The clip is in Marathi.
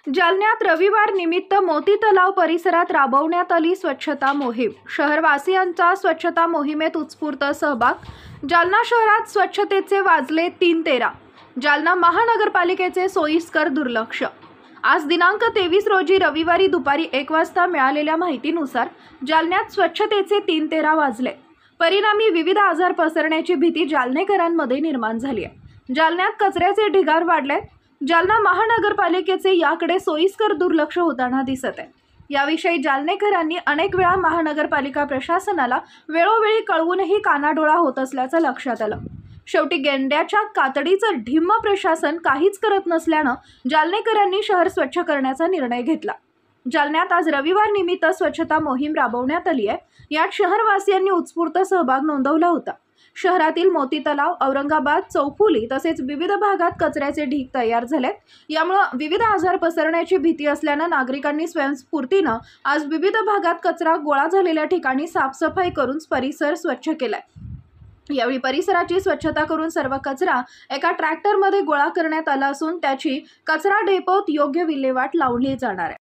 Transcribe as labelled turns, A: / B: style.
A: जालन्यात रविवार निमित्त मोती तलाव परिसरात राबवण्यात आली स्वच्छता मोहीम। शहरवासियांचा स्वच्छता मोहिमेत उत्स्फूर्त सहभाग। जालना शहरात स्वच्छतेचे वाजले 3-13। जालना महानगरपालिकेचे सोयीस्कर दुर्लक्ष। आज दिनांक 23 रोजी रविवारी दुपारी 1 वाजता मिळालेल्या माहितीनुसार जालन्यात स्वच्छतेचे 3-13 वाजले। परिणामी विविध आजार पसरण्याची भीती जालनेकरांमध्ये निर्माण झाली आहे। जालन्यात कचऱ्याचे ढिगार वाढले। जालना महानगरपालिकेचे याकडे सोयीस्कर दुर्लक्ष होताना दिसत आहे। याविषयी जालनेकरांनी अनेक वेळा महानगरपालिका प्रशासनाला वेळोवेळी कळवूनही कानाडोळा होत असल्याचं लक्षात आलं। शेवटी गेंड्याच्या कातडीचं ढिम्म प्रशासन काहीच करत नसल्यानं जालनेकरांनी शहर स्वच्छ करण्याचा निर्णय घेतला। जालन्यात आज रविवार निमित्त स्वच्छता मोहीम राबवण्यात आली आहे। यात शहरवासियांनी उत्स्फूर्त सहभाग नोंदवला होता। शहरातील मोती तलाव, औरंगाबाद, चौफुली तसेच विविध भागात कचऱ्याचे ढीग तयार झाले। यामुळे विविध आजार पसरण्याची भीती असल्यानं नागरिकांनी स्वयंस्फूर्तीनं आज विविध भागात कचरा गोळा झालेल्या ठिकाणी साफसफाई करून परिसर स्वच्छ केलाय। यावेळी परिसराची स्वच्छता करून सर्व कचरा एका ट्रॅक्टरमध्ये गोळा करण्यात आला असून त्याची कचरा डेपोत योग्य विल्हेवाट लावली जाणार आहे।